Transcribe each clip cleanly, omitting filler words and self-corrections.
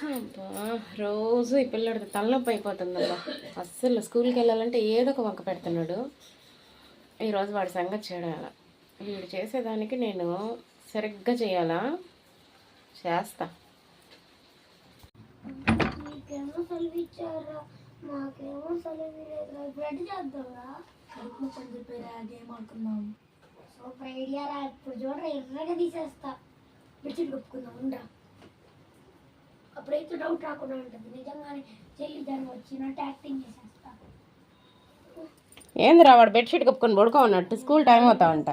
అబ్బా రోజు ఈ పిల్లడికి తలనొప్పి అయిపోతుందబ్బా. అస్సలు స్కూల్కి వెళ్ళాలంటే ఏదో ఒక వంక పెడుతున్నాడు. ఈరోజు వాడి సంగతి చేయాలా. వీడు చేసేదానికి నేను సరిగ్గా చేయాలా, చేస్తా. మీకేమో సెలవు ఇచ్చారా, మాకేమో సెలవు లేదు. బ్రెడ్ చేద్దాంరా, కడుపు పని చెప్పారా, గేమ్ ఆడుకుందాం. సూపర్ ఐడియా రా. ఇప్పుడు చూడరా, ఎర్రగా తీసేస్తా. బెడ్షీట్ కప్పుకుందాం ఉండరా. అప్పుడైతే డౌట్ రాకుండా ఉంటుంది. నిజంగానే చెల్లి దాన్ని వచ్చినట్టు యాక్టింగ్ చేసేస్తా. ఏందిరా వాడు బెడ్షీట్ కప్పుకొని పడుకో ఉన్నట్టు స్కూల్ టైం అవుతా ఉంటా.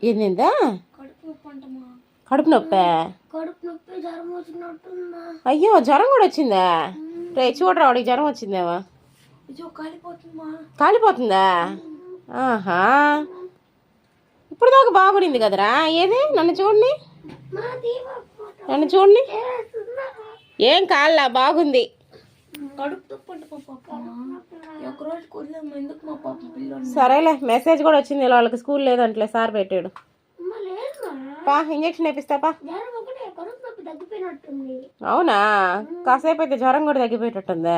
ఏందా కడుపు నొప్పి? కడుపు నొప్పి, జ్వరం వచ్చినట్టుందా? అయ్యో జ్వరం కూడా వచ్చిందా? రే చూడరా వాడికి జ్వరం వచ్చిందేమో. కాలిపోతుందా? ఆహా, ఇప్పుడు దాకా బాగుండింది కదరా. ఏది నన్ను చూడండి, నన్ను చూడండి. ఏం కాళ్ళ బాగుంది. సరేలే, మెసేజ్ కూడా వచ్చింది వాళ్ళకి స్కూల్ లేదంటలే, సార్ పెట్టాడు. పా ఇంజక్షన్ వేపిస్తాపా. అవునా, కాసేపు అయితే జ్వరం కూడా తగ్గిపోయేటట్టుందా?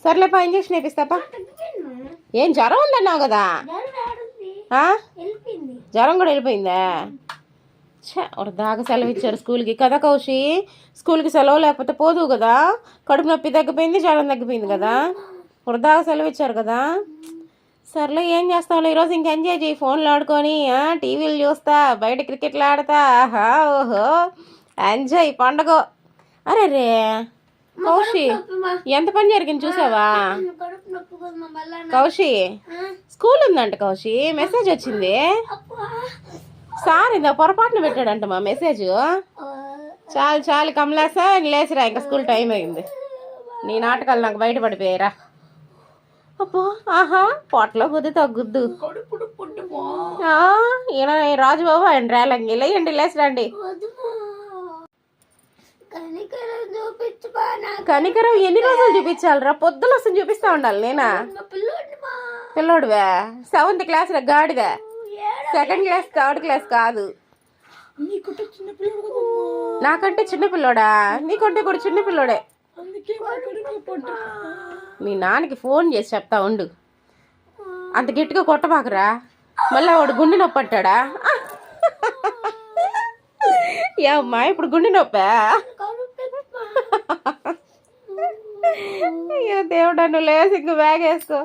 సర్లేపా ఇంజక్షన్ వేపిస్తాపా. ఏం జ్వరం ఉందన్నావు కదా? జ్వరం కూడా వెళ్ళిపోయిందా? ఒక దాకా సెలవు ఇచ్చారు స్కూల్కి కదా కౌశి. స్కూల్కి సెలవు లేకపోతే పోదు కదా. కడుపు నొప్పి తగ్గిపోయింది, జ్వరం తగ్గిపోయింది కదా. ఒక దాకా సెలవు ఇచ్చారు కదా. సర్లే ఏం చేస్తాం ఈరోజు, ఇంక ఎంజాయ్ చేయి. ఫోన్లు ఆడుకొని, టీవీలు చూస్తా, బయట క్రికెట్లు ఆడతా. ఆహా ఓహో ఎంజాయ్ పండగ. అరే రే కౌశి, ఎంత పని జరిగింది చూసావా? కౌశి స్కూల్ ఉందంట కౌశి, మెసేజ్ వచ్చింది. సార్ ఇందా పొరపాటున పెట్టాడంట మా మెసేజ్. చాలు చాలు కమలాసా, లేచిరా, ఇంకా స్కూల్ టైం అయింది. నీ నాటకాలు నాకు బయటపడిపోయారా. అబ్బో ఆహా, పొట్టలో గుద్దు తగ్గుద్దు. ఈయన రాజుబాబు ఆయన రేలంగి లేయండి, లేచిరండి. కనికరం ఎన్ని రోజులు చూపించాలిరా? పొద్దున వస్తుంది చూపిస్తా ఉండాలి. నేనా పిల్లోడువే? 7th క్లాస్ రా గాడిదా. 2nd క్లాస్ 3rd క్లాస్ కాదు. నాకంటే చిన్నపిల్లోడా? నీకంటే కూడా చిన్నపిల్లోడే. మీ నాన్నకి ఫోన్ చేసి చెప్తా ఉండు. అంత గట్టిగా కొట్టబాకరా, మళ్ళీ వాడు గుండె నొప్పి అంటాడా? ఏమ్మా ఇప్పుడు గుండె నొప్పా? అయ్యో దేవుడా, నువ్వు లేసి ఇంక బ్యాగ్ వేసుకో.